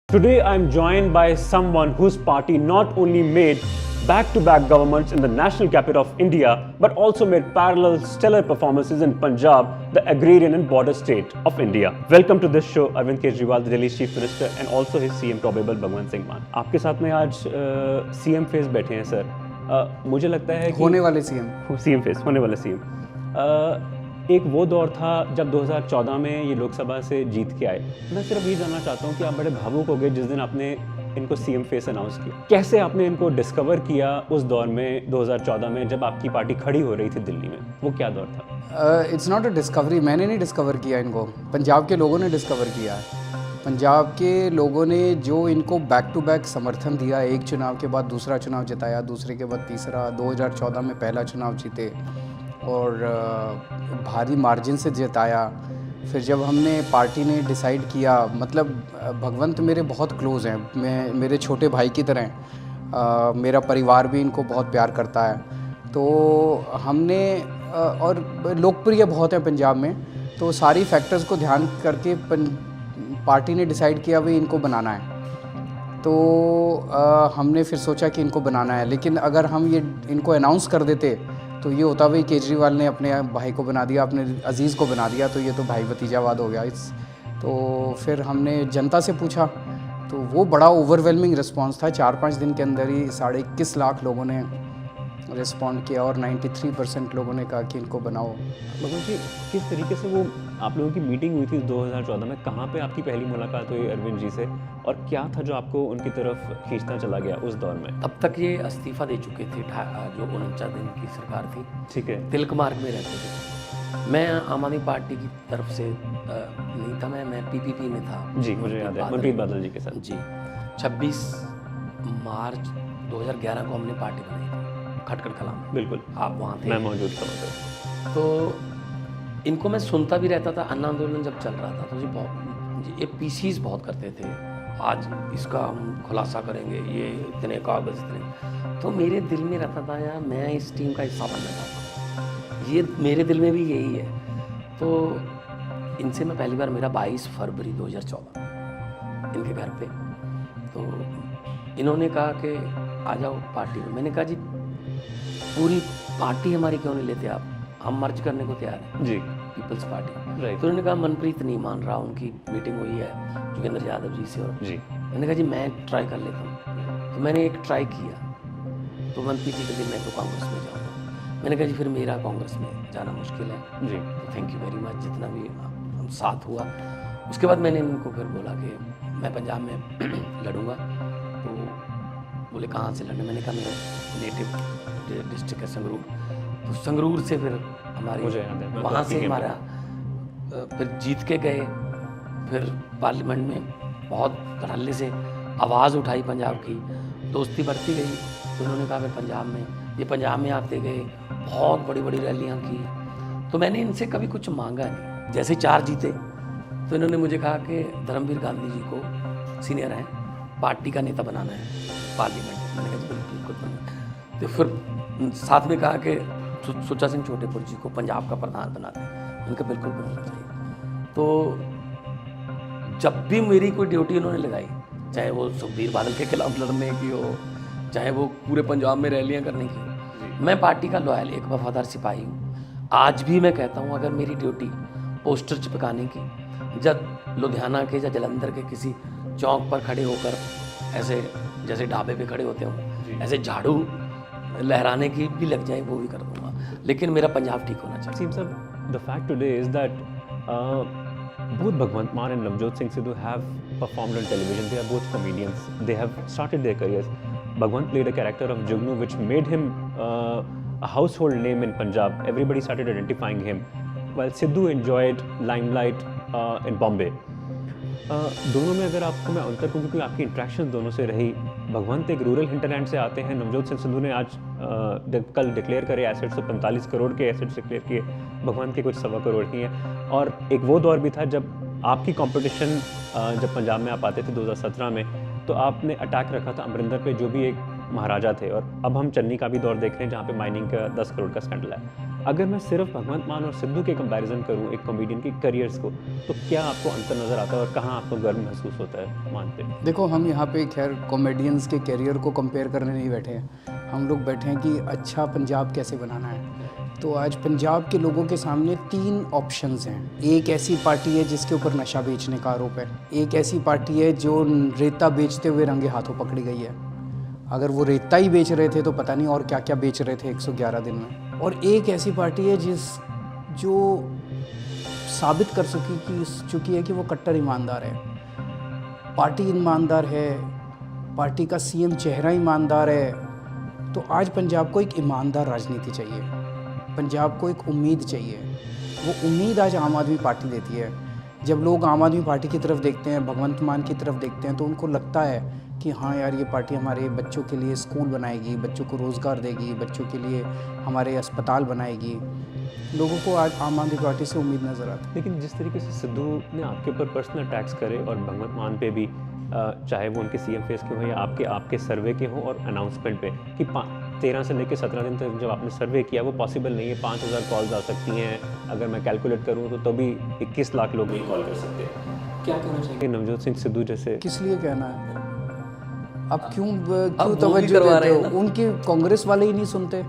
Today I'm joined by someone whose party not only made back-to-back governments in the national capital of India, but also made parallel stellar performances in Punjab, the agrarian and border state of India. Welcome to this show, Arvind Kejriwal, the Delhi's Chief Minister, and also his CM probable Bhagwant Singh Maan. आपके साथ में आज CM face बैठे हैं sir. मुझे लगता है कि होने वाले CM फेस होने वाले CM. एक वो दौर था जब 2014 में ये लोकसभा से जीत के आए. मैं सिर्फ ये जानना चाहता हूँ कि आप बड़े भावुक हो गए जिस दिन आपने इनको CM फेस अनाउंस किया. कैसे आपने इनको डिस्कवर किया उस दौर में 2014 में जब आपकी पार्टी खड़ी हो रही थी दिल्ली में? वो क्या दौर था? It's not a discovery. मैंने नहीं डिस्कवर किया इनको, पंजाब के लोगों ने डिस्कवर किया है. पंजाब के लोगों ने जो इनको बैक टू बैक समर्थन दिया, एक चुनाव के बाद दूसरा चुनाव जिताया, दूसरे के बाद तीसरा, 2014 में पहला चुनाव जीते और भारी मार्जिन से जिताया. फिर जब हमने पार्टी ने डिसाइड किया, मतलब भगवंत मेरे बहुत क्लोज़ हैं, मेरे छोटे भाई की तरह हैं. मेरा परिवार भी इनको बहुत प्यार करता है. तो हमने और लोकप्रिय बहुत है पंजाब में, तो सारी फैक्टर्स को ध्यान करके पार्टी ने डिसाइड किया भाई इनको बनाना है. तो हमने फिर सोचा कि इनको बनाना है, लेकिन अगर हम ये इनको अनाउंस कर देते तो ये होता भाई केजरीवाल ने अपने भाई को बना दिया, अपने अजीज़ को बना दिया, तो ये तो भाई भतीजावाद हो गया. तो फिर हमने जनता से पूछा, तो वो बड़ा ओवरवेलमिंग रिस्पांस था. 4-5 दिन के अंदर ही 21.5 लाख लोगों ने रिस्पॉन्ड किया और 93% लोगों ने कहा कि इनको बनाओ. मतलब कि किस तरीके से वो आप लोगों की मीटिंग हुई थी 2014 में, कहाँ पे आपकी पहली मुलाकात हुई अरविंद जी से, और क्या था जो आपको उनकी तरफ खींचना चला गया उस दौर में? तब तक ये इस्तीफा दे चुके थे, जो 49 दिन की सरकार थी. ठीक है. तिलक मार्ग में रहते थे. मैं आम आदमी पार्टी की तरफ से नहीं था, मैं PPP में था. जी, मुझे याद है, मनप्रीत बादल जी के साथ. जी, 26 मार्च 2011 को हमने पार्टी बनाई थी खटखट कलां में. बिल्कुल, आप वहाँ थे. मैं मौजूद था. तो इनको मैं सुनता भी रहता था. अन्ना आंदोलन जब चल रहा था तो ये पीसीज बहुत करते थे, आज इसका हम खुलासा करेंगे, ये इतने कागज इतने. तो मेरे दिल में रहता था यार मैं इस टीम का हिस्सा बनना चाहता हूँ, ये मेरे दिल में भी यही है. तो इनसे मैं पहली बार, मेरा 22 फरवरी 2014 इनके घर पे, तो इन्होंने कहा कि आ जाओ पार्टी में. मैंने कहा जी पूरी पार्टी हमारी क्यों नहीं लेते आप, हम मर्ज करने को तैयार हैं जी, पीपल्स पार्टी. राइट. तो उन्होंने कहा मनप्रीत नहीं मान रहा, उनकी मीटिंग हुई है जोगेंद्र यादव जी से, और जी, मैंने कहा जी मैं ट्राई कर लेता हूँ. तो मैंने एक ट्राई किया, तो मनप्रीत जी कहते मैं तो कांग्रेस में जाऊँगा. मैंने कहा जी फिर मेरा कांग्रेस में जाना मुश्किल है. जी, तो थैंक यू वेरी मच, जितना भी हम साथ हुआ. उसके बाद मैंने इनको फिर बोला कि मैं पंजाब में लड़ूंगा. तो बोले कहाँ से लड़ना. मैंने कहा मेरा नेटिव डिस्ट्रिक्ट है संगरूर. तो संगरूर से फिर हमारी, मुझे याद है, वहाँ से हमारा फिर जीत के गए. फिर पार्लियामेंट में बहुत धड़ल्ले से आवाज़ उठाई पंजाब की, दोस्ती बढ़ती गई. तो उन्होंने कहा फिर पंजाब में, ये पंजाब में आते गए, बहुत बड़ी बड़ी रैलियाँ की. तो मैंने इनसे कभी कुछ मांगा नहीं. जैसे 4 जीते तो इन्होंने मुझे कहा कि धर्मवीर गांधी जी को सीनियर हैं, पार्टी का नेता बनाना है पार्लियामेंट. मैंने कहा बिल्कुल बना. तो फिर साथ में कहा कि सुच्चा सिंह छोटेपुर जी को पंजाब का प्रधान बनाते हैं. उनका बिल्कुल बनना चाहिए. तो जब भी मेरी कोई ड्यूटी उन्होंने लगाई, चाहे वो सुखबीर बादल के खिलाफ लड़ने की हो, चाहे वो पूरे पंजाब में रैलियां करने की हो, मैं पार्टी का लॉयल एक वफादार सिपाही हूँ. आज भी मैं कहता हूँ अगर मेरी ड्यूटी पोस्टर चिपकाने की, जब लुधियाना के या जलंधर के किसी चौक पर खड़े होकर ऐसे जैसे ढाबे पे खड़े होते हों, ऐसे झाड़ू लहराने की भी लग जाए, वो भी कर दूंगा, लेकिन मेरा पंजाब ठीक होना चाहिए. Seems that the fact today is that both Bhagwant Maan and Navjot Singh Sidhu have performed on television. They are both comedians. They have started their careers. Bhagwant played a character of Jugnu, which made him a household name in Punjab. Everybody started identifying him, while Sidhu enjoyed limelight in Bombay. दोनों में अगर आपको मैं अंतर कहूँ, क्योंकि आपकी interaction दोनों से रही, भगवंत एक रूरल हिंटरलैंड से आते हैं, नवजोत सिंह सिद्धू ने आज कल डिक्लेयर करे एसेट्स, तो 45 करोड़ के एसेट्स डिक्लेयर किए, भगवंत के कुछ 1.25 करोड़ की हैं. और एक वो दौर भी था जब आपकी कंपटीशन, जब पंजाब में आप आते थे 2017 में, तो आपने अटैक रखा था अमरिंदर पे, जो भी एक महाराजा थे. और अब हम चन्नी का भी दौर देख रहे हैं जहाँ पे माइनिंग का 10 करोड़ का स्कैंडल है. अगर मैं सिर्फ भगवंत मान और सिद्धू के कंपैरिजन करूं एक कॉमेडियन की करियर्स को, तो क्या आपको अंतर नज़र आता है और कहाँ आपको गर्व महसूस होता है मान पे? देखो, हम यहाँ पे खैर कॉमेडियंस के करियर को कंपेयर करने नहीं बैठे हैं, हम लोग बैठे हैं कि अच्छा पंजाब कैसे बनाना है। तो आज पंजाब के लोगों के सामने 3 ऑप्शंस हैं। एक ऐसी पार्टी है जिसके ऊपर नशा बेचने का आरोप है, एक ऐसी पार्टी है जो रेता बेचते हुए रंगे हाथों पकड़ी गई है, अगर वो रेता ही बेच रहे थे तो पता नहीं और क्या क्या बेच रहे थे 111 दिन में, और एक ऐसी पार्टी है जो साबित कर चुकी है कि वो कट्टर ईमानदार है। पार्टी ईमानदार है, पार्टी का सीएम चेहरा ईमानदार है। तो आज पंजाब को एक ईमानदार राजनीति चाहिए, पंजाब को एक उम्मीद चाहिए। वो उम्मीद आज आम आदमी पार्टी देती है। जब लोग आम आदमी पार्टी की तरफ देखते हैं, भगवंत मान की तरफ देखते हैं, तो उनको लगता है कि हाँ यार, ये पार्टी हमारे बच्चों के लिए स्कूल बनाएगी, बच्चों को रोज़गार देगी, बच्चों के लिए हमारे अस्पताल बनाएगी। लोगों को आज आम आदमी पार्टी से उम्मीद नज़र आती है। लेकिन जिस तरीके से सिद्धू ने आपके ऊपर पर्सनल अटैक्स करे और भगवंत मान पे भी, चाहे वो उनके सीएम फेस के हों या आपके सर्वे के हों, और अनाउंसमेंट पे कि 13 से लेकर 17 दिन तक जब आपने सर्वे किया वो पॉसिबल नहीं है, 5000 कॉल्स आ सकती हैं, अगर मैं कैलकुलेट करूँ तो तभी 21 लाख लोग नहीं कॉल कर सकते। क्या करना चाहिए नवजोत सिंह सिद्धू जैसे? किस लिए कहना है? अब क्यों वो भी तवज्जो करवा देते रहे हो? हैं ना। उनके कांग्रेस वाले ही नहीं सुनते,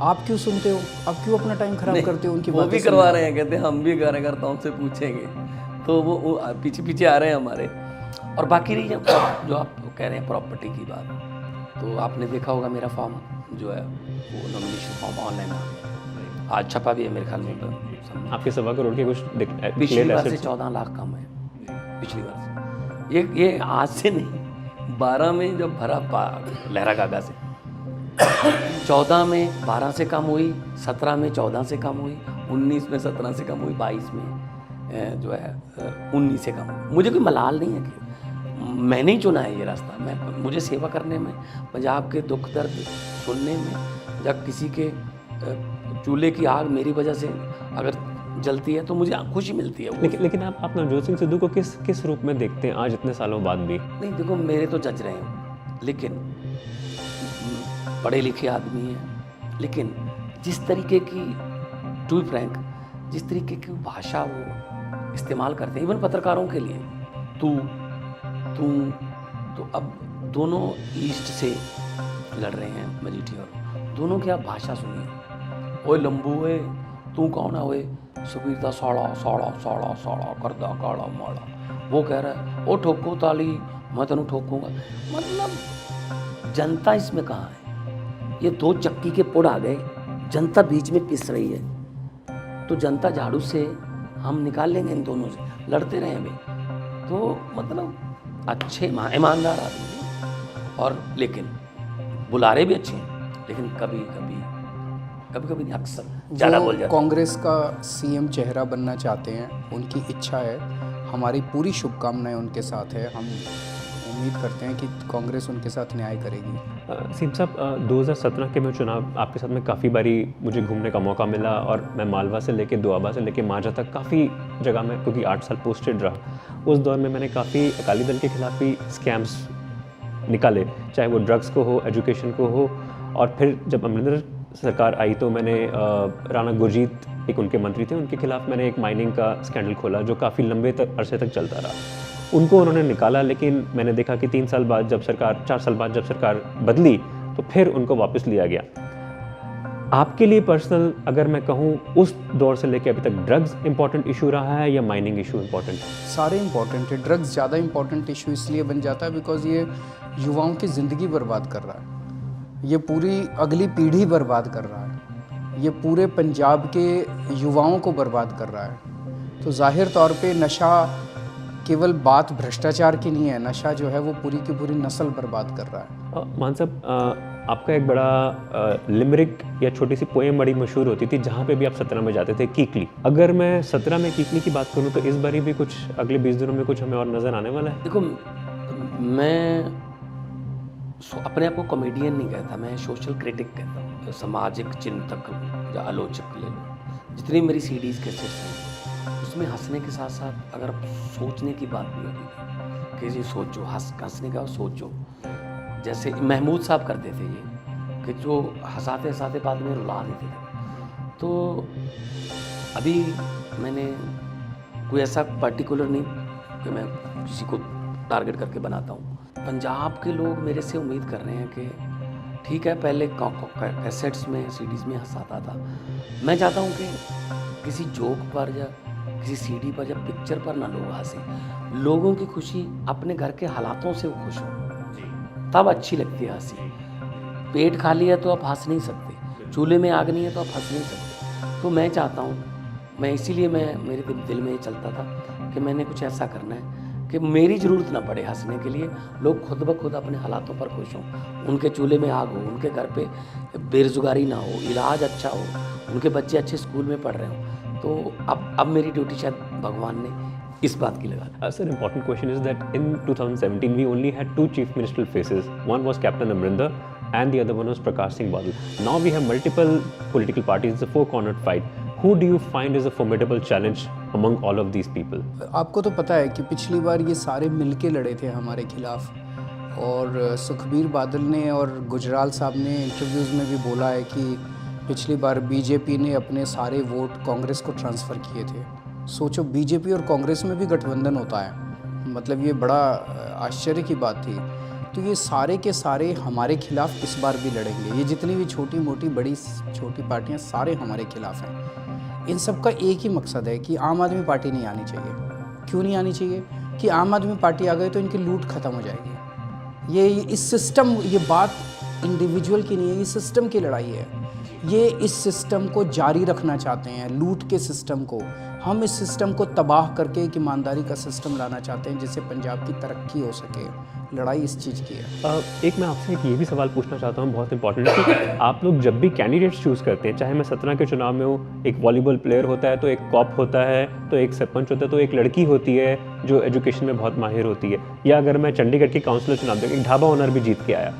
आप क्यों सुनते हो? अब क्यों अपना टाइम खराब करते हो उनकी वो बातें भी सुन करवा के? रहे हैं, कहते हैं हम भी कार्यकर्ताओं से पूछेंगे, तो वो पीछे पीछे आ रहे हैं हमारे। और बाकी रही जो आप कह रहे हैं प्रॉपर्टी की बात, तो आपने देखा होगा मेरा फॉर्म जो है वो नॉमिनेशन फॉर्म ऑनलाइन आ गया, आज छपा भी है मेरे ख्याल में। तो आपके 1.25 करोड़ के कुछ पिछली बार से 14 लाख कम है, पिछली बार से। ये आज से नहीं, 12 में जब भरा लहरा गागा से 14 में 12 से कम हुई, 17 में 14 से कम हुई, 19 में 17 से कम हुई, 22 में जो है 19 से कम हुई। मुझे कोई मलाल नहीं है कि मैंने ही चुना है ये रास्ता। मुझे सेवा करने में, पंजाब के दुख दर्द सुनने में, जब किसी के चूल्हे की आग मेरी वजह से अगर जलती है तो मुझे खुशी मिलती है। लेकिन आप नवजोत सिंह सिद्धू को किस रूप में देखते हैं आज इतने सालों बाद भी? नहीं देखो, मेरे तो जज रहे हैं, लेकिन पढ़े लिखे आदमी हैं, लेकिन जिस तरीके की, टू बी फ्रैंक, जिस तरीके की भाषा वो इस्तेमाल करते हैं, इवन पत्रकारों के लिए, तू, तो अब दोनों ईस्ट से लड़ रहे हैं मजीठी, और दोनों की आप भाषा सुनिए। ओए लंबू है, तू कौन है? ओए सुबीर दा साड़ा साड़ा साड़ा साड़ा करदा काड़ा माड़ा। वो कह रहा है ओ ठोको ताली, मैं तेनू ठोकूंगा। मतलब जनता इसमें कहाँ है? ये 2 चक्की के पुड़ आ गए, जनता बीच में पिस रही है, तो जनता झाड़ू से हम निकाल लेंगे इन दोनों से, लड़ते रहे वे। तो मतलब अच्छे ईमानदार आदमी, और लेकिन बुलारे भी अच्छे हैं, लेकिन कभी कभी नहीं, अक्सर ज़्यादा बोल जाते। कांग्रेस का सीएम चेहरा बनना चाहते हैं, उनकी इच्छा है, हमारी पूरी शुभकामनाएं उनके साथ है। हम उम्मीद करते हैं कि कांग्रेस उनके साथ न्याय करेगी। सीएम साहब, 2017 के में चुनाव आपके साथ में काफ़ी बारी मुझे घूमने का मौका मिला, और मैं मालवा से लेके दोआबा से लेके मांझा तक काफ़ी जगह में, क्योंकि 8 साल पोस्टेड रहा, उस दौर में मैंने काफ़ी अकाली दल के खिलाफ भी स्कैम्स निकाले, चाहे वो ड्रग्स को हो, एजुकेशन को हो। और फिर जब अमरिंदर सरकार आई तो मैंने राणा गुरजीत, एक उनके मंत्री थे, उनके खिलाफ मैंने एक माइनिंग का स्कैंडल खोला जो काफ़ी लंबे अरसे तक चलता रहा। उनको उन्होंने निकाला, लेकिन मैंने देखा कि 3 साल बाद जब सरकार, 4 साल बाद जब सरकार बदली, तो फिर उनको वापस लिया गया। आपके लिए पर्सनल अगर मैं कहूँ, उस दौर से लेकर अभी तक ड्रग्स इंपॉर्टेंट इशू रहा है या माइनिंग इशू इंपॉर्टेंट? सारे इंपॉर्टेंट है। ड्रग्स ज़्यादा इंपॉर्टेंट इशू इसलिए बन जाता है बिकॉज ये युवाओं की ज़िंदगी बर्बाद कर रहा है, ये पूरी अगली पीढ़ी बर्बाद कर रहा है, ये पूरे पंजाब के युवाओं को बर्बाद कर रहा है। तो जाहिर तौर पे नशा केवल बात भ्रष्टाचार की नहीं है, नशा जो है वो पूरी की पूरी नस्ल बर्बाद कर रहा है। मान साहब, आपका एक बड़ा लिमरिक या छोटी सी पोएम बड़ी मशहूर होती थी जहाँ पे भी आप 17 में जाते थे, कीकली। अगर मैं 17 में कीकली की बात करूँ तो इस बारी भी कुछ अगले 20 दिनों में कुछ हमें और नज़र आने वाला है? देखो, मैं अपने आप को कॉमेडियन नहीं कहता, मैं सोशल क्रिटिक कहता हूँ, सामाजिक चिंतक या आलोचक ले लो। जितनी मेरी सीडीज़ के सेट्स हैं उसमें हंसने के साथ साथ अगर सोचने की बात भी होती है कि ये सोचो, हंसने का सोचो। जैसे महमूद साहब करते थे ये, कि जो हंसाते हंसाते बाद में रुला देते थे, तो अभी मैंने कोई ऐसा पर्टिकुलर नहीं कि मैं किसी को टारगेट करके बनाता हूँ। पंजाब के लोग मेरे से उम्मीद कर रहे हैं कि ठीक है, पहले कैसेट्स में सीडीज़ में हंसाता था, मैं चाहता हूँ कि किसी जोक पर या किसी सीडी पर या पिक्चर पर ना लोग हंसे। लोगों की खुशी अपने घर के हालातों से वो खुश हो, तब अच्छी लगती है हंसी। पेट खाली है तो आप हंस नहीं सकते, चूल्हे में आग नहीं है तो आप हंस नहीं सकते। तो मैं चाहता हूँ, मैं इसीलिए मेरे दिल में ये चलता था कि मैंने कुछ ऐसा करना है कि मेरी ज़रूरत ना पड़े हंसने के लिए, लोग खुद ब खुद अपने हालातों पर खुश हों, उनके चूल्हे में आग हो, उनके घर पे बेरोजगारी ना हो, इलाज अच्छा हो, उनके बच्चे अच्छे स्कूल में पढ़ रहे हों। तो अब मेरी ड्यूटी शायद भगवान ने इस बात की लगा। Sir, important question is that in 2017 we only had two chief ministerial faces. One was Captain Amrinder and the other one was Prakash Singh Badal. Now we have multiple political parties. It's a four-cornered fight. Who do you find is a formidable challenge among all of these people? आपको तो पता है कि पिछली बार ये सारे मिलके लड़े थे हमारे खिलाफ, और सुखबीर बादल ने और गुजराल साहब ने इंटरव्यूज़ में भी बोला है कि पिछली बार बीजेपी ने अपने सारे वोट कांग्रेस को ट्रांसफ़र किए थे। सोचो, बीजेपी और कांग्रेस में भी गठबंधन होता है, मतलब ये बड़ा आश्चर्य की बात थी। तो ये सारे के सारे हमारे खिलाफ इस बार भी लड़ेंगे। ये जितनी भी छोटी मोटी बड़ी छोटी पार्टियां सारे हमारे खिलाफ हैं। इन सब का एक ही मकसद है कि आम आदमी पार्टी नहीं आनी चाहिए। क्यों नहीं आनी चाहिए? कि आम आदमी पार्टी आ गई तो इनकी लूट ख़त्म हो जाएगी। ये इस सिस्टम, ये बात इंडिविजुअल की नहीं है, ये सिस्टम की लड़ाई है। ये इस सिस्टम को जारी रखना चाहते हैं, लूट के सिस्टम को। हम इस सिस्टम को तबाह करके एक ईमानदारी का सिस्टम लाना चाहते हैं जिससे पंजाब की तरक्की हो सके। लड़ाई इस चीज़ की है। एक मैं आपसे एक ये भी सवाल पूछना चाहता हूँ, बहुत इंपॉर्टेंट है कि आप लोग जब भी कैंडिडेट्स चूज़ करते हैं, चाहे मैं 17 के चुनाव में हूँ, एक वॉलीबॉल प्लेयर होता है, तो एक कॉप होता है, तो एक सरपंच होता है, तो एक लड़की होती है जो एजुकेशन में बहुत माहिर होती है, या अगर मैं चंडीगढ़ की काउंसिलर चुनाव देखूँ, एक ढाबा ओनर भी जीत के आया।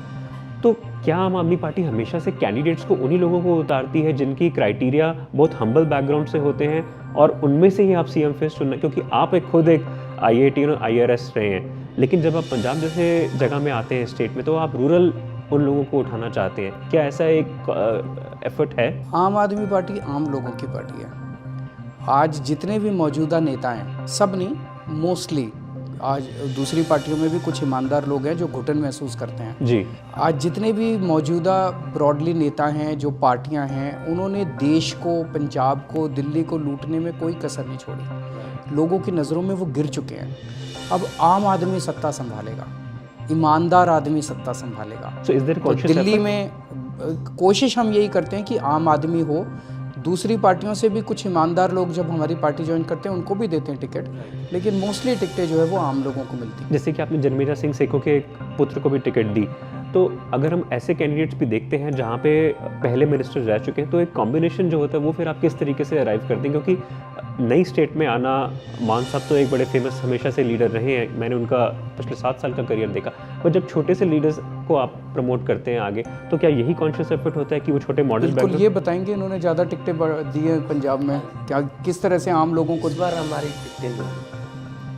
तो क्या आम आदमी पार्टी हमेशा से कैंडिडेट्स को उन्हीं लोगों को उतारती है जिनकी क्राइटेरिया बहुत हम्बल बैकग्राउंड से होते हैं, और उनमें से ही आप सीएम फेस चुनना? क्योंकि आप खुद एक IIT और IRS रहे हैं, लेकिन जब आप पंजाब जैसे जगह में आते हैं स्टेट में, तो आप रूरल उन लोगों को उठाना चाहते हैं। क्या ऐसा एक एफर्ट है? आम आदमी पार्टी आम लोगों की पार्टी है। आज जितने भी मौजूदा नेता हैं, सब नहीं, मोस्टली आज दूसरी पार्टियों में भी कुछ ईमानदार लोग हैं जो घुटन महसूस करते हैं जी। आज जितने भी मौजूदा ब्रॉडली नेता हैं, जो पार्टियां हैं, उन्होंने देश को, पंजाब को, दिल्ली को लूटने में कोई कसर नहीं छोड़ी। लोगों की नज़रों में वो गिर चुके हैं। अब आम आदमी सत्ता संभालेगा, ईमानदार आदमी सत्ता संभालेगा। So is there तो conscious दिल्ली effort? में कोशिश हम यही करते हैं कि आम आदमी हो। दूसरी पार्टियों से भी कुछ ईमानदार लोग जब हमारी पार्टी ज्वाइन करते हैं उनको भी देते हैं टिकट, लेकिन मोस्टली टिकटें जो है वो आम लोगों को मिलती हैं। जैसे कि आपने जन्मेजा सिंह सेखों के पुत्र को भी टिकट दी, तो अगर हम ऐसे कैंडिडेट्स भी देखते हैं जहाँ पे पहले मिनिस्टर रह चुके हैं, तो एक कॉम्बिनेशन जो होता है वो फिर आप किस तरीके से अराइव करते हैं? क्योंकि नई स्टेट में आना, मान साहब तो एक बड़े फेमस हमेशा से लीडर रहे हैं, मैंने उनका पिछले 7 साल का करियर देखा, पर जब छोटे से लीडर्स को आप प्रमोट करते हैं आगे, तो क्या यही कॉन्शियस एफर्ट होता है कि वो छोटे मॉडल? बिल्कुल, ये बताएंगे इन्होंने ज़्यादा टिकटें दी हैं पंजाब में, क्या किस तरह से आम लोगों को? इस बार हमारी टिकटें जो हैं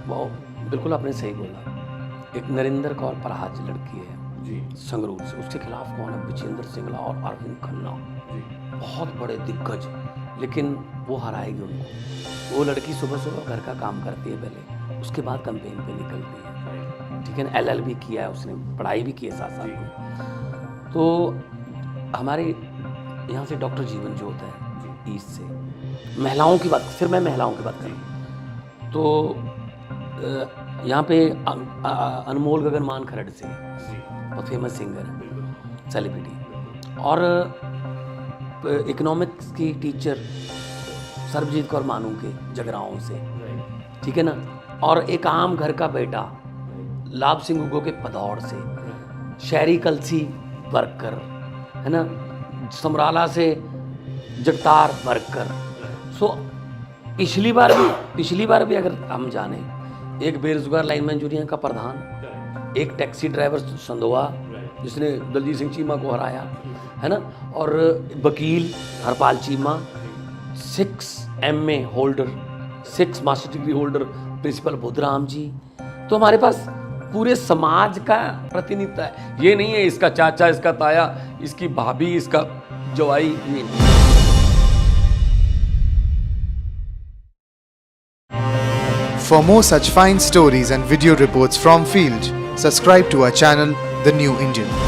वो बिल्कुल आपने सही बोला। एक नरेंद्र कौर पराज लड़की है संगरूर से, उसके खिलाफ कौन है? विजेंद्र सिंगला और अरविंद खन्ना, बहुत बड़े दिग्गज, लेकिन वो हराएगी उनको। वो लड़की सुबह सुबह घर का काम करती है पहले, उसके बाद कैंपेन पे निकलती है, ठीक है ना। LLB किया है उसने, पढ़ाई भी की है साथ साथ में। तो हमारे यहाँ से डॉक्टर जीवन जोत है ईस्ट से। महिलाओं की बात, फिर मैं महिलाओं की बात करूँ तो यहाँ पे अनमोल गगनमान खरड़ से, बहुत फेमस सिंगर है, सेलिब्रिटी, और इकोनॉमिक्स की टीचर सर्वजीत कौर मानू के जगराओं से, ठीक है ना। और एक आम घर का बेटा लाभ सिंह उगो के पदौड़ से, शहरी कलसी वर्कर है ना, समराला से जगतार वर्कर। सो पिछली बार भी अगर हम जाने, एक बेरोजगार लाइनमैन यूनियन का प्रधान, एक टैक्सी ड्राइवर संधोआ जिसने दलजीत सिंह चीमा को हराया है ना, और वकील Harpal Cheema, 6 MA holder, 6 master degree holder principal Buddhram ji. तो हमारे पास पूरे समाज का प्रतिनिधित्व है। ये नहीं है इसका चाचा, इसका ताया, इसकी भाभी, इसका जवाई, ये नहीं। For more such fine stories and video reports from field, subscribe to our channel, The New Indian.